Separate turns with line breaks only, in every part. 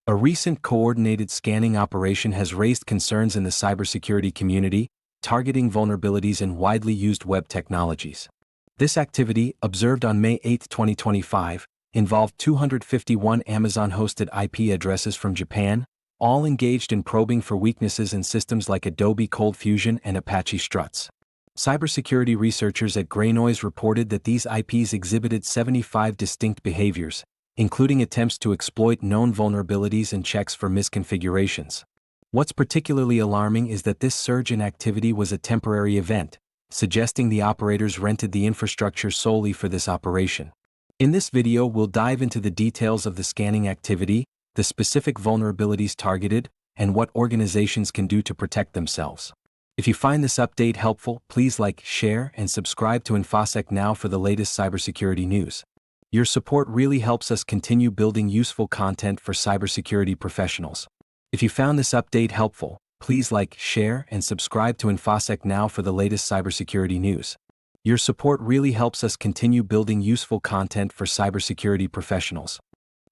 A recent coordinated scanning operation has raised concerns in the cybersecurity community, targeting vulnerabilities in widely used web technologies. This activity, observed on May 8, 2025, involved 251 Amazon-hosted IP addresses from Japan, all engaged in probing for weaknesses in systems like Adobe ColdFusion and Apache Struts. Cybersecurity researchers at Greynoise reported that these IPs exhibited 75 distinct behaviors, including attempts to exploit known vulnerabilities and checks for misconfigurations. What's particularly alarming is that this surge in activity was a temporary event, suggesting the operators rented the infrastructure solely for this operation. In this video, we'll dive into the details of the scanning activity, the specific vulnerabilities targeted, and what organizations can do to protect themselves. If you find this update helpful, please like, share, and subscribe to InfoSec Now for the latest cybersecurity news. Your support really helps us continue building useful content for cybersecurity professionals. If you found this update helpful, please like, share, and subscribe to InfoSec Now for the latest cybersecurity news. Your support really helps us continue building useful content for cybersecurity professionals.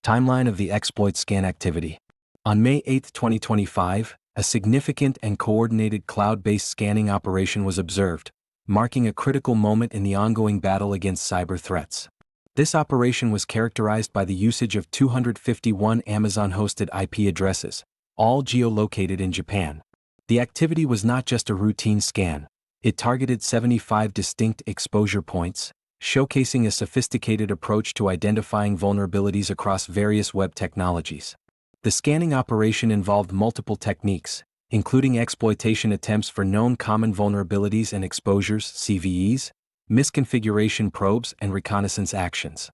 Timeline of the exploit scan activity. On May 8, 2025, a significant and coordinated cloud-based scanning operation was observed, marking a critical moment in the ongoing battle against cyber threats. This operation was characterized by the usage of 251 Amazon-hosted IP addresses, all geolocated in Japan. The activity was not just a routine scan. It targeted 75 distinct exposure points, showcasing a sophisticated approach to identifying vulnerabilities across various web technologies. The scanning operation involved multiple techniques, including exploitation attempts for known common vulnerabilities and exposures (CVEs), misconfiguration probes, and reconnaissance actions.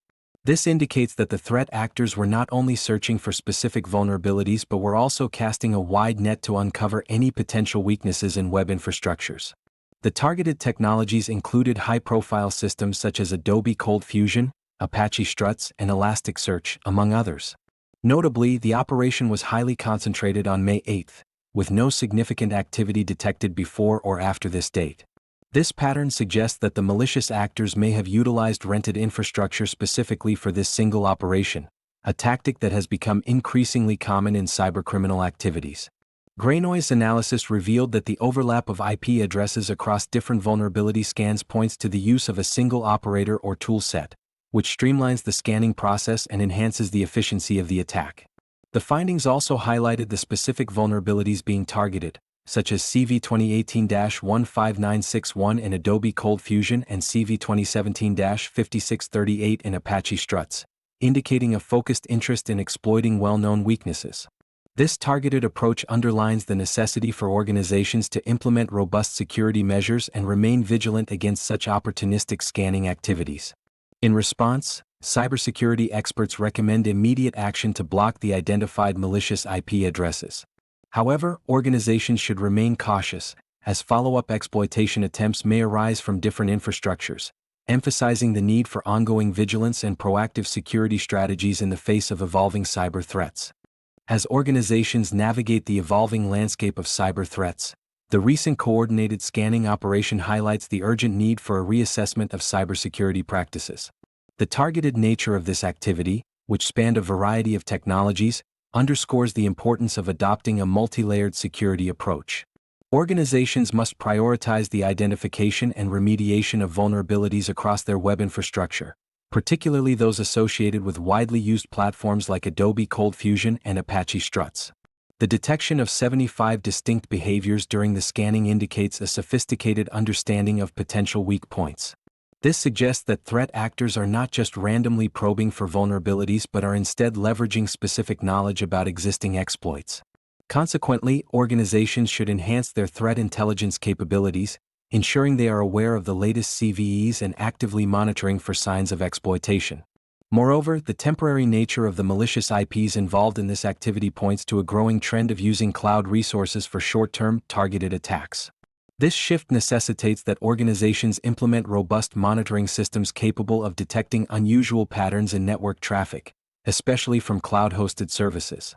This indicates that the threat actors were not only searching for specific vulnerabilities but were also casting a wide net to uncover any potential weaknesses in web infrastructures. The targeted technologies included high-profile systems such as Adobe ColdFusion, Apache Struts, and Elasticsearch, among others. Notably, the operation was highly concentrated on May 8, with no significant activity detected before or after this date. This pattern suggests that the malicious actors may have utilized rented infrastructure specifically for this single operation, a tactic that has become increasingly common in cybercriminal activities. Greynoise analysis revealed that the overlap of IP addresses across different vulnerability scans points to the use of a single operator or toolset, which streamlines the scanning process and enhances the efficiency of the attack. The findings also highlighted the specific vulnerabilities being targeted, such as CV 2018-15961 in Adobe ColdFusion and CV 2017-5638 in Apache Struts, indicating a focused interest in exploiting well-known weaknesses. This targeted approach underlines the necessity for organizations to implement robust security measures and remain vigilant against such opportunistic scanning activities. In response, cybersecurity experts recommend immediate action to block the identified malicious IP addresses. However, organizations should remain cautious, as follow-up exploitation attempts may arise from different infrastructures, emphasizing the need for ongoing vigilance and proactive security strategies in the face of evolving cyber threats. As organizations navigate the evolving landscape of cyber threats, the recent coordinated scanning operation highlights the urgent need for a reassessment of cybersecurity practices. The targeted nature of this activity, which spanned a variety of technologies, underscores the importance of adopting a multi-layered security approach. Organizations must prioritize the identification and remediation of vulnerabilities across their web infrastructure, particularly those associated with widely used platforms like Adobe ColdFusion and Apache Struts. The detection of 75 distinct behaviors during the scanning indicates a sophisticated understanding of potential weak points. This suggests that threat actors are not just randomly probing for vulnerabilities but are instead leveraging specific knowledge about existing exploits. Consequently, organizations should enhance their threat intelligence capabilities, ensuring they are aware of the latest CVEs and actively monitoring for signs of exploitation. Moreover, the temporary nature of the malicious IPs involved in this activity points to a growing trend of using cloud resources for short-term, targeted attacks. This shift necessitates that organizations implement robust monitoring systems capable of detecting unusual patterns in network traffic, especially from cloud-hosted services.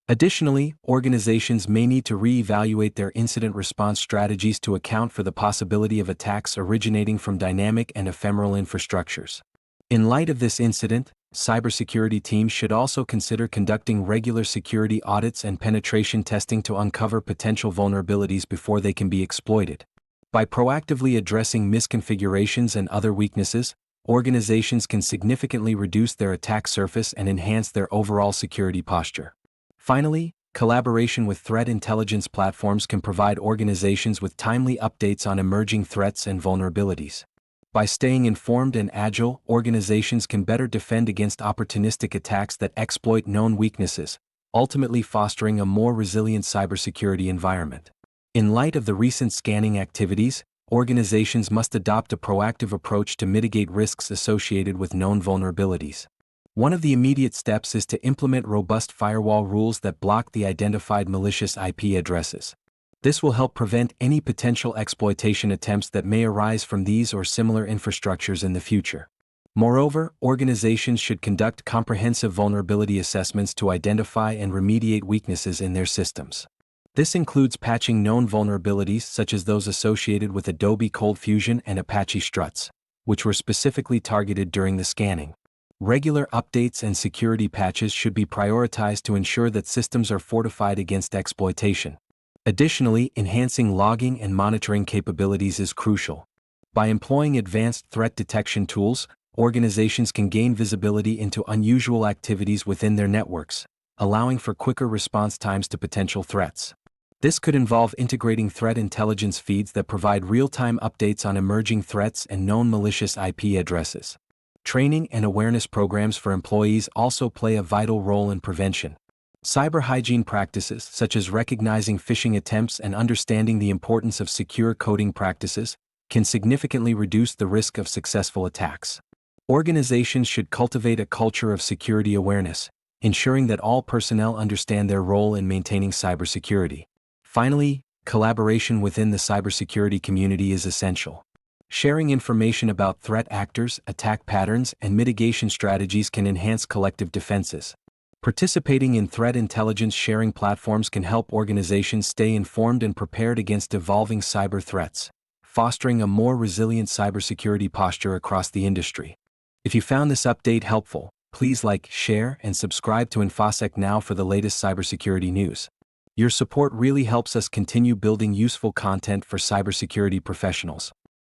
Additionally, organizations may need to re-evaluate their incident response strategies to account for the possibility of attacks originating from dynamic and ephemeral infrastructures. In light of this incident, Cybersecurity teams should also consider conducting regular security audits and penetration testing to uncover potential vulnerabilities before they can be exploited. By proactively addressing misconfigurations and other weaknesses, organizations can significantly reduce their attack surface and enhance their overall security posture. Finally, collaboration with threat intelligence platforms can provide organizations with timely updates on emerging threats and vulnerabilities. By staying informed and agile, organizations can better defend against opportunistic attacks that exploit known weaknesses, ultimately fostering a more resilient cybersecurity environment. In light of the recent scanning activities, organizations must adopt a proactive approach to mitigate risks associated with known vulnerabilities. One of the immediate steps is to implement robust firewall rules that block the identified malicious IP addresses. This will help prevent any potential exploitation attempts that may arise from these or similar infrastructures in the future. Moreover, organizations should conduct comprehensive vulnerability assessments to identify and remediate weaknesses in their systems. This includes patching known vulnerabilities such as those associated with Adobe ColdFusion and Apache Struts, which were specifically targeted during the scanning. Regular updates and security patches should be prioritized to ensure that systems are fortified against exploitation. Additionally, enhancing logging and monitoring capabilities is crucial. By employing advanced threat detection tools, organizations can gain visibility into unusual activities within their networks, allowing for quicker response times to potential threats. This could involve integrating threat intelligence feeds that provide real-time updates on emerging threats and known malicious IP addresses. Training and awareness programs for employees also play a vital role in prevention. Cyber hygiene practices, such as recognizing phishing attempts and understanding the importance of secure coding practices, can significantly reduce the risk of successful attacks. Organizations should cultivate a culture of security awareness, ensuring that all personnel understand their role in maintaining cybersecurity. Finally, collaboration within the cybersecurity community is essential. Sharing information about threat actors, attack patterns, and mitigation strategies can enhance collective defenses. Participating in threat intelligence sharing platforms can help organizations stay informed and prepared against evolving cyber threats, fostering a more resilient cybersecurity posture across the industry. If you found this update helpful, please like, share, and subscribe to InfoSec Now for the latest cybersecurity news. Your support really helps us continue building useful content for cybersecurity professionals.